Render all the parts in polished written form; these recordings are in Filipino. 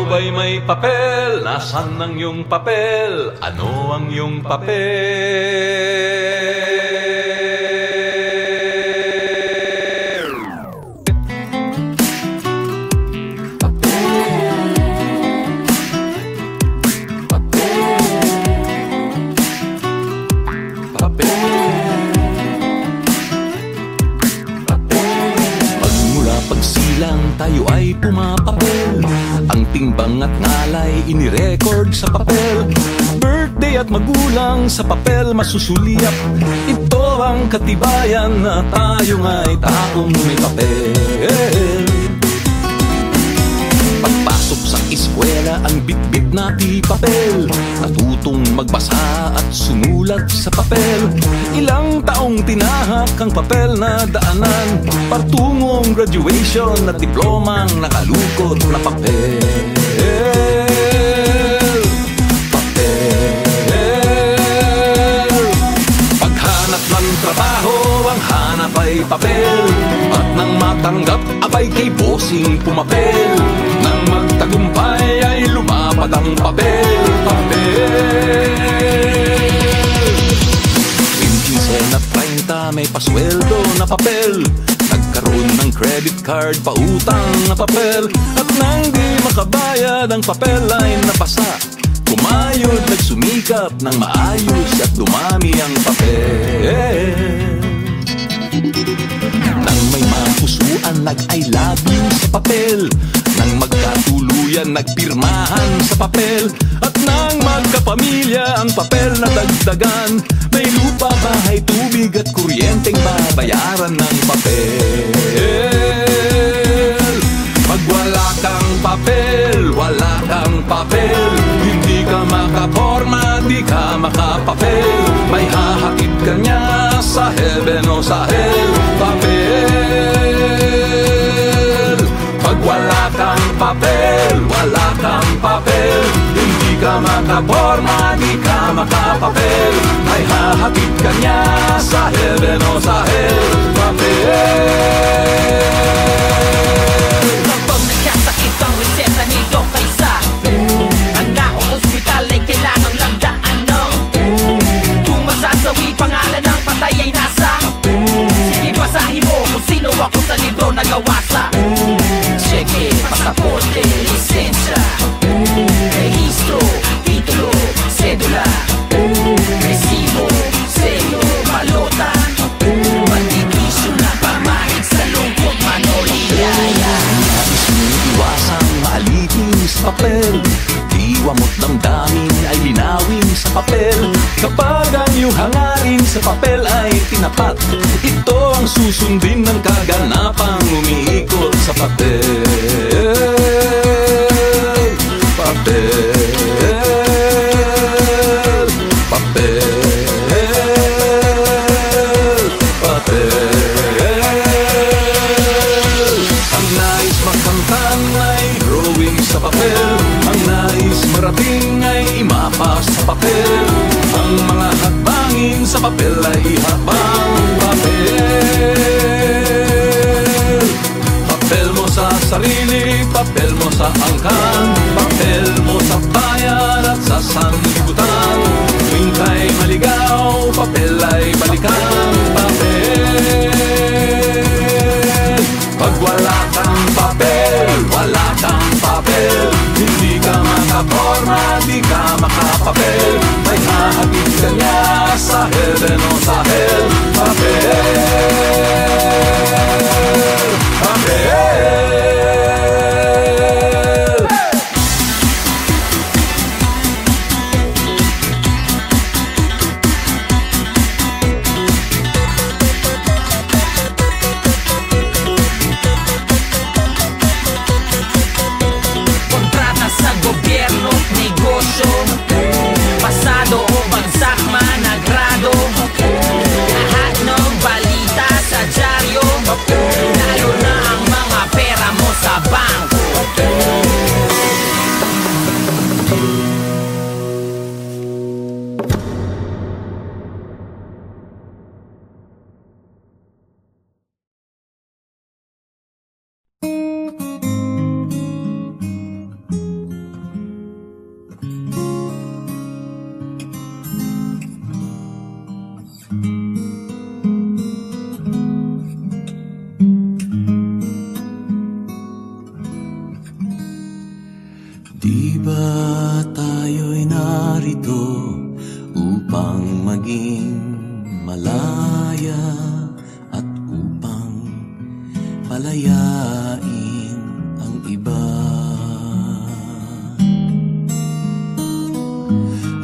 ba'y may papel? Nasaan ang iyong papel? Ano ang iyong papel? Tayo ay pumapapel. Ang timbang at ngalay inirecord sa papel. Birthday at magulang sa papel masusuliap. Ito ang katibayan na tayo nga'y taong may papel. Pagpasok sa eskwela ang bit-bit na papel. Natutong magbasa at sumulat sa papel. Ilang taong tinahak ang papel na daanan. Partungong graduation at diplomang nakalukot na papel. Paghanap ng trabaho, ang hanap ay papel. At nang matanggap, abay kay bossing pumapel. Nang magtagumpay ay lumapad ang papel. At 30 may pasweldo na papel. Nagkaroon ng credit card, pautang na papel. At nang di makabayad ang papel ay napasa. Kumayod, nagsumikap ng maayos at dumami ang papel. Nang may mapusuan, nag-I love you sa papel. Nang magkatuluyan, nagpirmahan sa papel. At nang magkapamilya, ang papel na dagdagan. May lupa, bahay, tubig at kuryenteng babayaran ng papel. Pag wala kang papel, wala kang papel. Hindi ka makaporma, di ka makapapel. May hahakit ka niya sa heaven o sa hell. Papel. Pag wala kang papel, wala kang papel. Hindi ka makaporma, di ka makapapel. May hahakit ka niya sa heaven o sa hell. Papel. Kapag nagkasakit ang reseta ni Doc Kaysa, ang naong ospital ay kailangang lagdaan ng kung masasawi pangalan ng patay ay nasa. Sige, basahin mo kung sino ako sa libro na gawasa. Cheque, pasaporte, lisensya, registro, titulo, sedula, resibo, selyo, balota, bandikisyo na pamahig sa lungkot manoliyaya. Nais mong iwasang maalitin sa papel. Diwamot damdamin ay linawin sa papel. Kapag ang iyong hangarin sa papel ay tinapat, ito ang susundin ng kaganapang umiikot sa papel. Papel. Papel. Papel. Ang nais magkamtan ay drawing sa papel. Ang nais marating ay imapa sa papel. Ang mga hakbangin sa papel ay ihabang papel. Papel mo sa sarili, papel mo sa angkan, papel mo sa bayan at sa sanlibutan. Tuwing kay maligaw, papel ay balikan. Papel. Pag wala kang papel, wala kang papel. Hindi ka makaporma, di ka makapapel. May hahagit ka niya sa heaven o sa hell. Papel. Papel. Kontrata sa gobyerno, negosyo, pasado o bagsak man, nagrado. Lahat Di ba tayo'y narito upang maging malaya at upang palayain ang iba?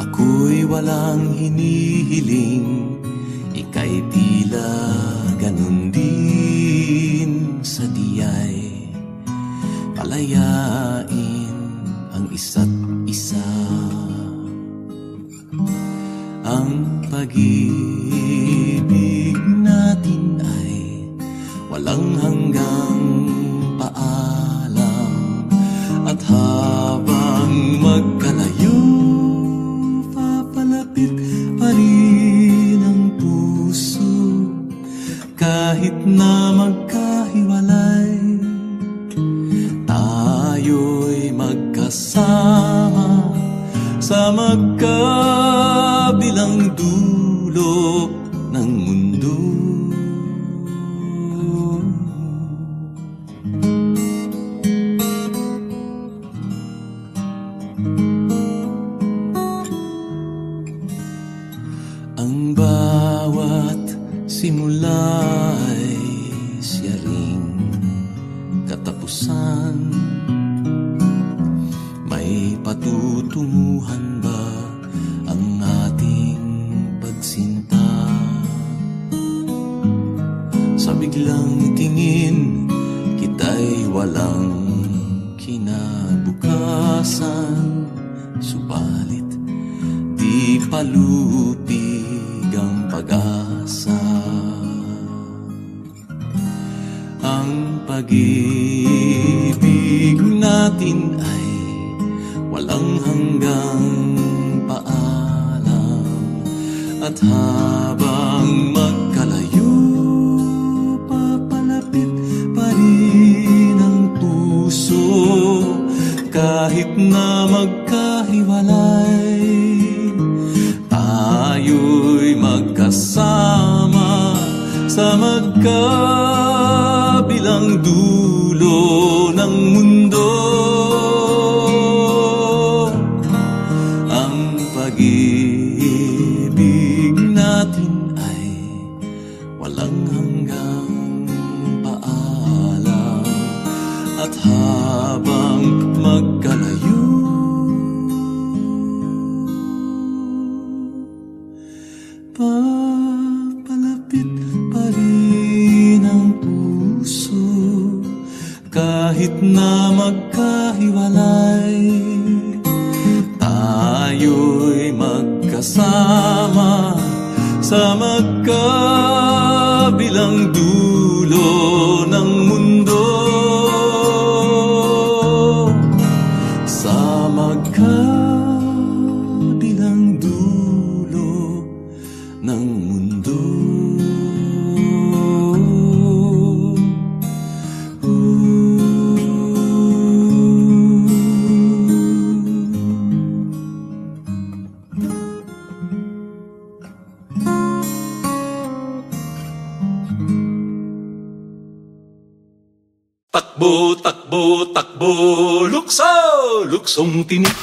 Ako'y walang hinihiling, ika'y tila ganun din sa diyay palayain ang isa't isa. Ang pag-ibig natin ay walang hanggang paalam, at habang magkalayo, papalapit pa rin ang puso. Kahit na magkahiwalay, tayo'y magkasama sa magkabilang dulo ng mundo. Ang bawat simula ay siya ring katapusan. May patutunguhan ba ang ating pagsinta? Sa biglang tingin, kita'y walang kinabukasan. Subalit di palupig ang pag-asa. Ang pag-ibig natin ay walang hanggang paalam, at habang magkalayo, papalapit pa rin ang puso. Kahit na magkahiwalay, tayo'y magkasama sa magkabilang dulo ng mundo. Ang pag-ibig natin ay walang hanggang paalam, at habang magkalayo, papalapit pa rin ang puso. Kahit na magkahiwalay, tayo'y magkasama sa magkabilang dulo ng mundo. Sa magkabilang dulo ng mundo. Takbo, takbo, takbo, lukso, luksong tinik.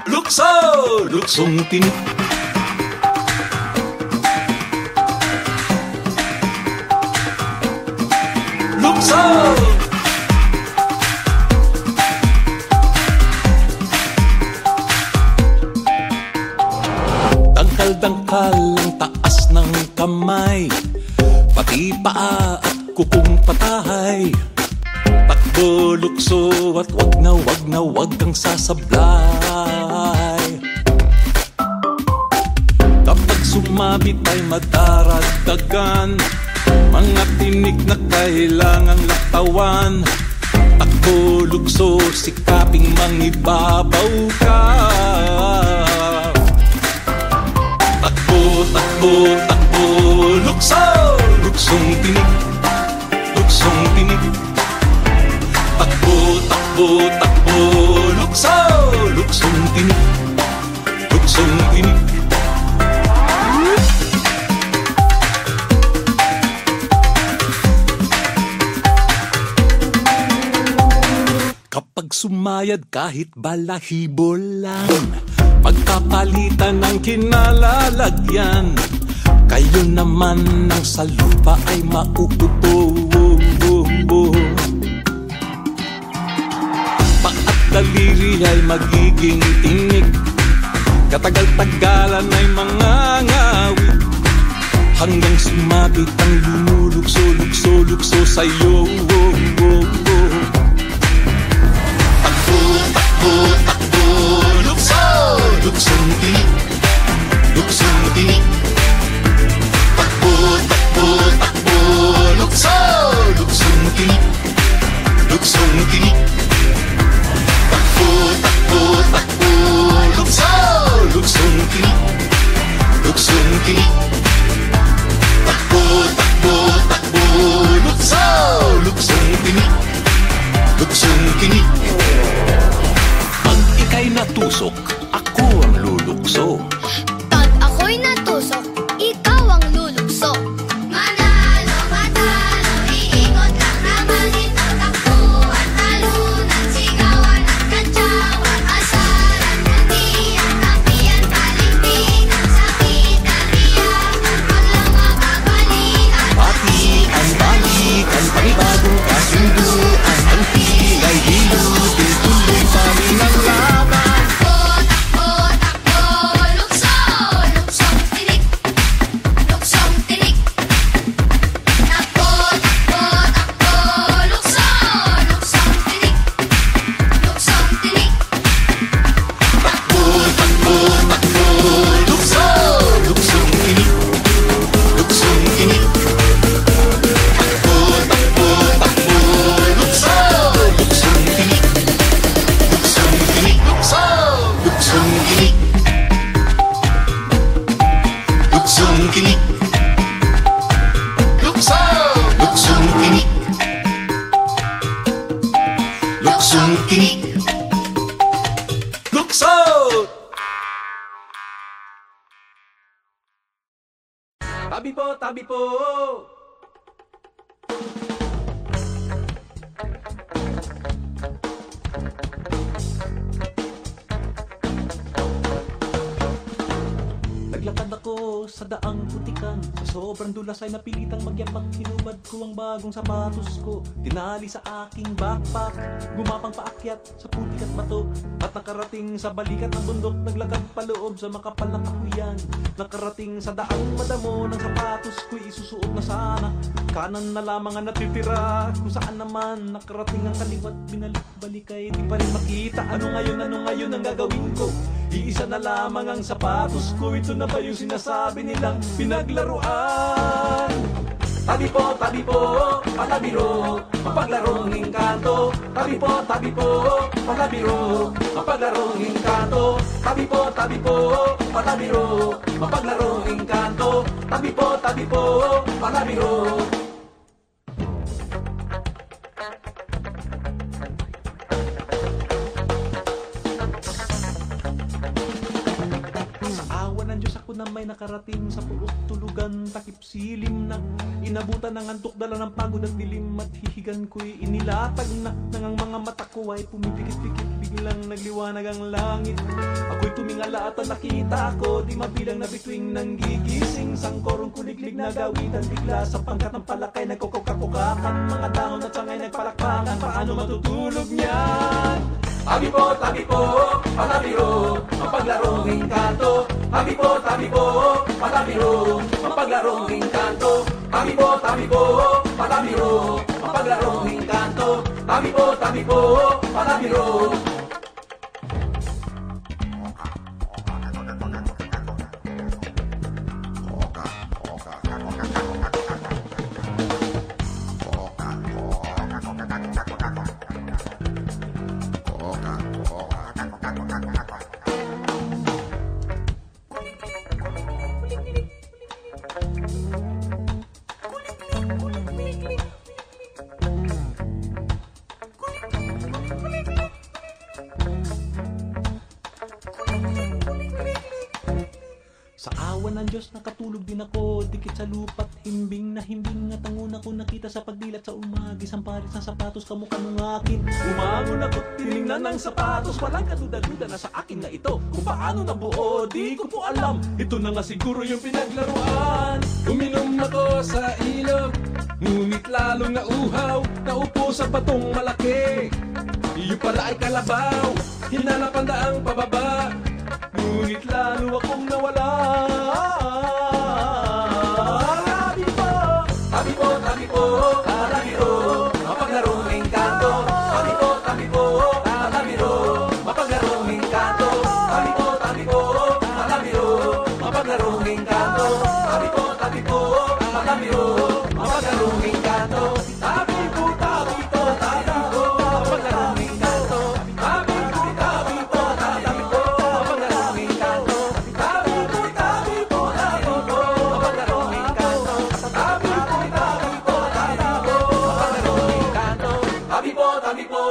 Lukso, luksong tinik. Lukso! Dangkal-dangkal ang taas ng kamay, pati paa at kukong patahay. Takbo, lukso at wag kang sasablay. Kapag sumabit ay madaragdagan mga tinik na kailangang laktawan. Takbo, lukso, sikaping mangibabaw ka. Takbo, takbo, lukso, luksong tinik, luksong tinik. Takbo, takbo, takbo, lukso, luksong tinik, luksong tinik. magsumayad kahit balahibo lang. Pagkapalitan ng kinalalagyan, kayo naman ng sa lupa ay mauupo. Paat daliri ay magiging tinik, katagal-tagalan ay mangangawit, hanggang sumabit ang lumulukso-lukso-lukso sa'yo. Takbo, takbo, takbo, lukso, luksong tinik, luksong tinik. Takbo, takbo, takbo, lukso, luksong tinik, luksong tinik. Takbo, takbo, takbo, lukso, luksong tinik, luksong tinik. Takbo, takbo, takbo, lukso, luksong tinik, luksong tinik. Pag ika'y natusok, ako ang lulukso. Pag ako'y natusok, ikaw ang lulukso. Manalo, matalo, iikot lang naman ito. Takbuhan, talunan, sigawan at kantsawan, asaran, nandiyan, kampiyan, paligpitan, sakitan, iyakan, wag lang mapagmalian. Batian, balikan, panibagong kasunduan, ang pilay hilutin, tuloy pa rin ang laban. Takbo, takbo, lukso, luksong tinik, luksong tinik. Takbo, takbo, takbo, lukso, luksong tinik, luksong tinik. Takbo, takbo, takbo, lukso, luksong tinik, luksong tinik. Takbo, takbo, takbo, lukso, luksong tinik, luksong tinik. Lukso, luksong tinik, luksong tinik. Lukso, luksong tinik, luksong tinik. Lukso! Tabi po, tabi po. Naglakad ako sa daang putikan, sa sobrang dulas ay napilitang magyapak. Hinubad ko ang bagong sapatos ko, tinali sa aking backpack. Gumapang paakyat sa putik at bato, at nakarating sa balikat ng bundok. Naglakad paloob sa makapal na kahuyan, nakarating sa daang madamo ng sapatos ko'y isusuot na sana. Kanan na lamang ang natitira, kung saan naman nakarating ang kaliwat. Binalik-balik ay di pa rin makita. Ano ngayon ang gagawin ko? Iisa na lamang ang sapatos ko. Ito na ba yung sinasabi nilang pinaglaruan? Tabi po, palabiro, mapaglarong engkanto. Tabi po, palabiro, mapaglarong engkanto. Tabi po, palabiro, mapaglarong engkanto. Tabi po, palabiro. Na may nakarating sa purot tulugan, takip silim na inabutan ng antok, dala ng pagod at dilim, at hihigan ko'y inilatag na nang ang mga mata ko ay pumipikit-pikit. Biglang nagliwanag ang langit, ako'y tumingala at nakita ko di mabilang na bituing nang gigising. Sangkorong kuliglig na gawitan, bigla sa pangkat ng palakay nagkukukakukakan, mga dahon at sangay nagpalakpakan. Paano matutulog niyan? Tabi po, palabiro, mapaglarong engkanto. Tabi po, palabiro, mapaglarong engkanto. Tabi po, palabiro, mapaglarong engkanto. Tabi po, palabiro. awa ng Diyos nakatulog din ako, dikit sa lupa't himbing na himbing at ang una ko nakita sa pagdilat sa umagi, sampalis ng sapatos kamukha nung akin. Umangon ako, tinignan ng sapatos, walang kaduda-duda na sa akin nga ito. Kung paano nabuo, di ko po alam, ito na nga siguro yung pinaglaruan. Uminom ako sa ilog, ngunit lalong nauhaw, naupo sa batong malaki. Iyo pala ay kalabaw, hinanapan daang pababa, ngunit lalo akong nawala. Tabi po, tabi po, tabi po, tabi po, mapaglarong engkanto. Tabi po, tabi po, tabi po, mapaglarong engkanto. Tabi po, tabi po, tabi po, mapaglarong engkanto. Tabi po, tabi po, tabi po, mapaglarong engkanto. Tabi po, tabi po, tabi po, mapaglarong engkanto. Tabi po, tabi po, tabi po, mapaglarong engkanto. Tabi po, tabi po, tabi po, mapaglarong engkanto. Tabi po, tabi po, tabi po, mapaglarong engkanto. Tabi po, tabi po.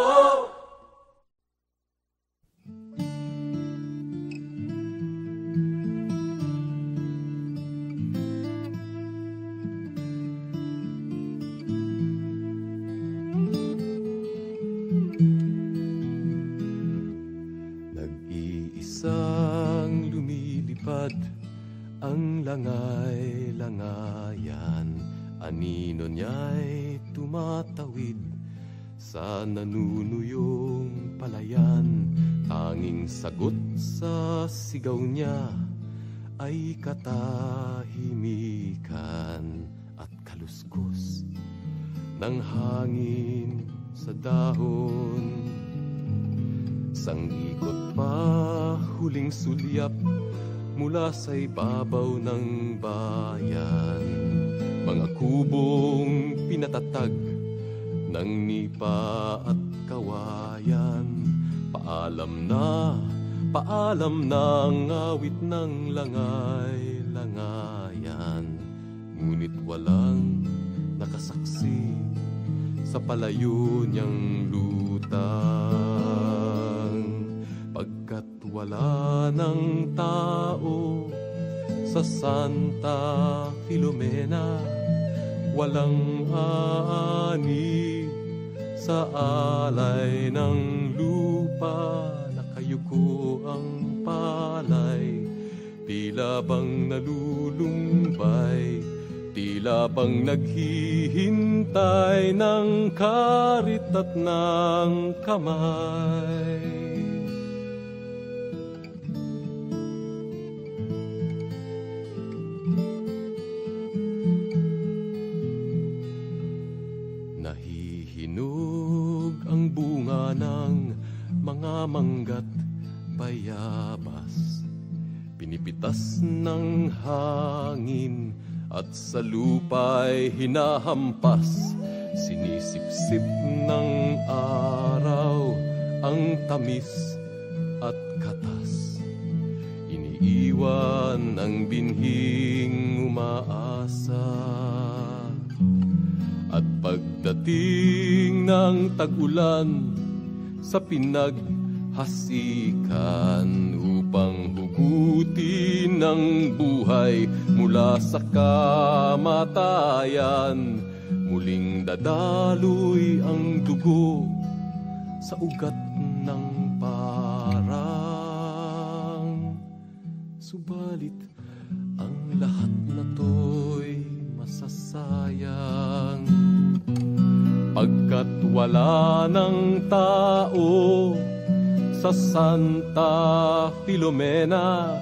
Nag-iisang lumilipad ang langay-langayan, anino niya'y tumatawid sa nanunuyong palayan. Tanging sagot sa sigaw niya ay katahimikan at kaluskos ng hangin sa dahon. Sang ikot pa huling sulyap mula sa ibabaw ng bayan, mga kubong pinatatag ng nipa at kawayan. Paalam na ang awit ng langay-langayan, ngunit walang nakasaksi sa palayo niyang lutang. Pagkat wala ng tao sa Santa Filomena, walang ani sa alay ng lupa. Nakayuko ang palay, tila bang nalulumbay, tila bang naghihintay ng karit at ng kamay. Nahihinog ang bunga ng mga manggat bayabas, pinipitas ng hangin at sa lupa'y hinahampas. Sinisipsip ng araw ang tamis at katas, iniiwan ang binhing umaasa. At pagdating ng tag-ulan sa pinaghasikan upang hugutin ng buhay mula sa kamatayan, muling dadaloy ang dugo sa ugat ng parang. Subalit ang lahat na to'y masasayang, pagkat wala ng tao sa Santa Filomena,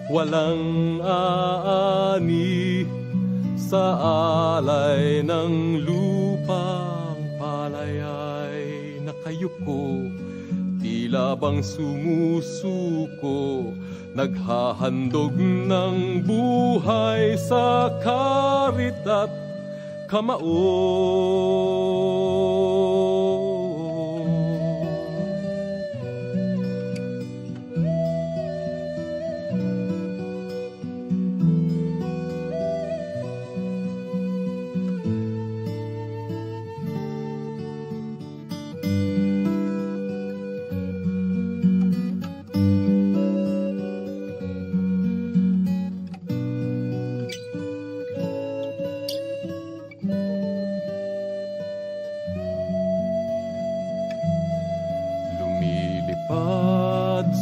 walang aani sa alay ng lupa. Ang palay ay nakayuko, tila bang sumusuko, naghahandog ng buhay sa karit at kamao.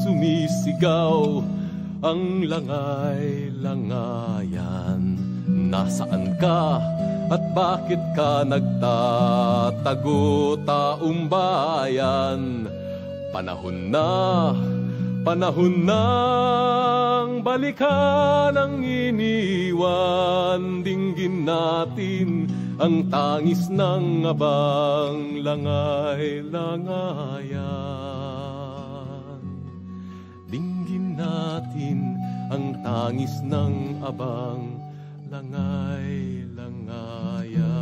sumisigaw ang langay-langayan. Nasaan ka at bakit ka nagtatago, taong bayan? Panahon nang balikan ang iniwan. Dinggin natin ang tangis ng abang langay-langayan. Dinggin natin ang tangis ng abang langay-langayan.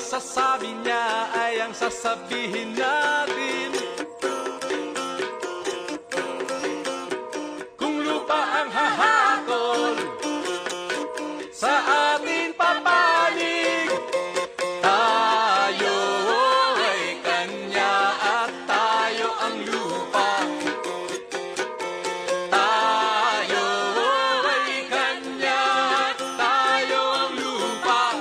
Sasabi niya ay ang sasabihin natin. Kung lupa ang hahatol sa ating papanig, tayo ay kanya at tayo ang lupa. Tayo ay kanya at tayo ang lupa.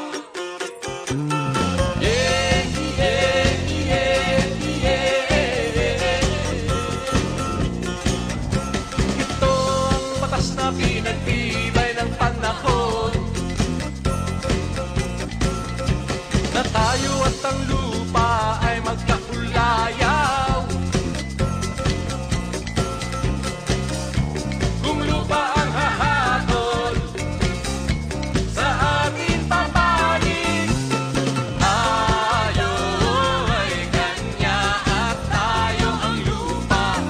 Pinagtibay ng panahon na tayo at ang lupa ay magkakulayaw. Kung lupa ang hahatol sa ating papanig, tayo ay kanya at tayo ang lupa.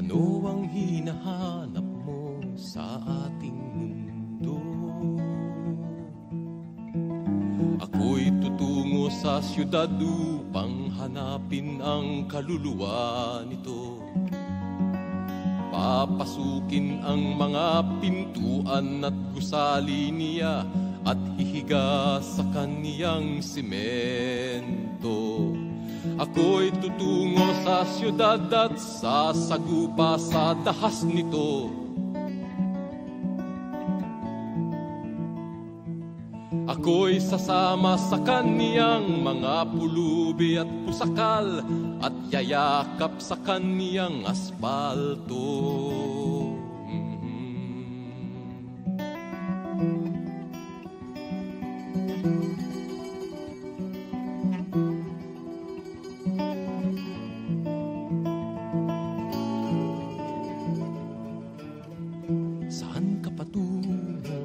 Ano ang hinahanap mo sa ating mundo? Ako'y tutungo sa syudad upang hanapin ang kaluluwa nito. Papasukin ang mga pintuan at gusali niya at hihiga sa kaniyang simento. Ako'y tutungo sa syudad at sasagupa sa dahas nito. Ako'y sasama sa kaniyang mga pulubi at pusakal at yayakap sa kaniyang asfalto. Saan ka patungo,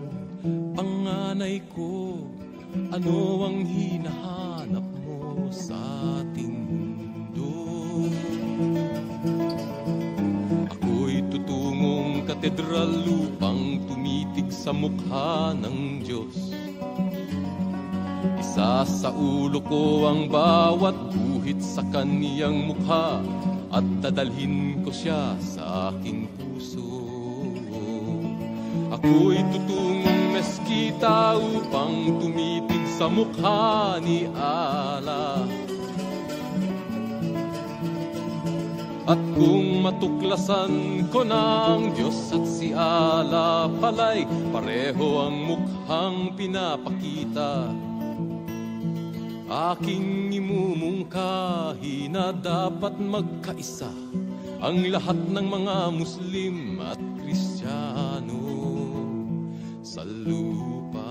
panganay ko? Ano ang hinahanap mo sa ating mundo? Ako'y tutungong katedral upang tumitig sa mukha ng Diyos. Isa sa ulo ko ang bawat guhit sa kaniyang mukha at dadalhin ko siya sa aking puso. Ako'y tutungong meskita upang tumitig sa mukha ni Allah. At kung matuklasan ko na ang Diyos at si Allah pala'y pareho ang mukhang pinapakita, aking imumungkahi na dapat magkaisa ang lahat ng mga Muslim at Kristiyano sa lupa.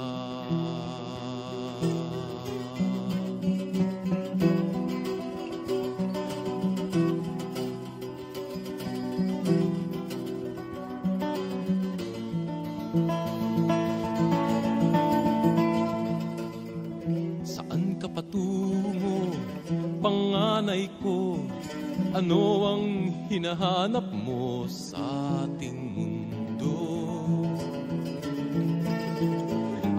Saan ka patungo, panganay ko? Ano ang hinahanap mo sa ating mundo?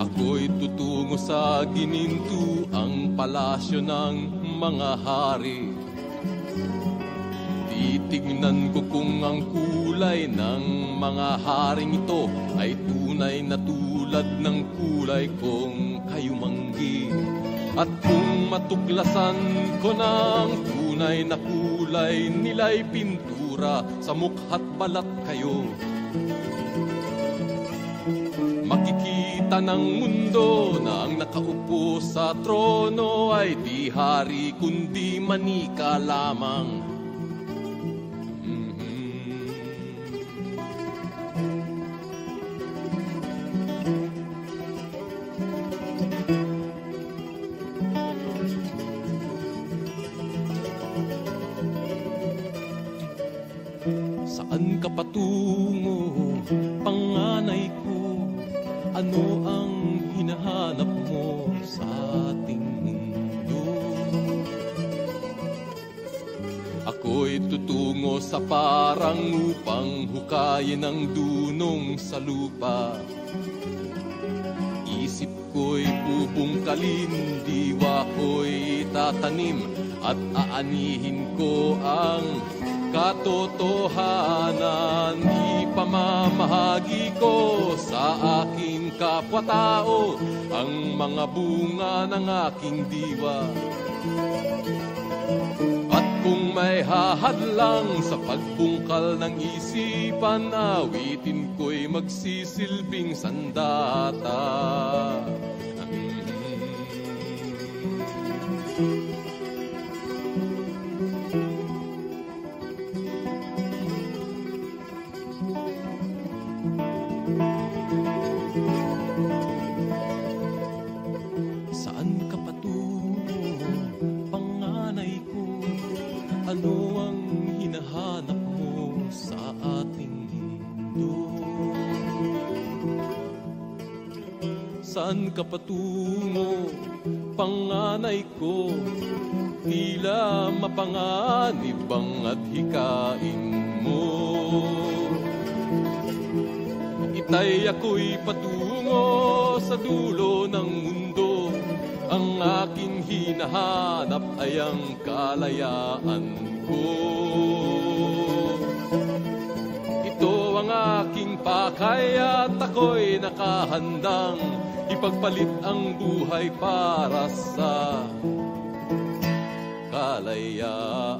Ako'y tutungo sa gininto, ang palasyo ng mga hari. Titignan ko kung ang kulay ng mga haring ito ay tunay na tulad ng kulay kong kayumanggi. At kung matuklasan ko na ang tunay na kulay nila'y pintura sa mukha't balat kayo, makikita ng mundo na ang nakaupo sa trono ay di hari kundi manika lamang. Saan ka patungo, panganay ko? Ano ang hinahanap mo sa ating mundo? Ako'y tutungo sa parang upang hukayin ang dunong sa lupa. Isip ko'y bubungkalin, diwa ko'y tatanim at aanihin ko ang katotohanan. Ipamamahagi ko sa aking kapwa-tao ang mga bunga ng aking diwa. At kung may hahadlang sa pagbungkal ng isipan, awitin ko'y magsisilbing sandata. Saan ka patungo, panganay ko? Ano ang hinahanap mo sa ating mundo? Saan ka patungo, panganay ko? Tila mapanganib ang adhikain mo. Itay ako'y patungo sa dulo ng mundo. Ang aking hinahanap ay ang kalayaan ko. Ito ang aking pakay at ako'y nakahandang ipagpalit ang buhay para sa kalayaan.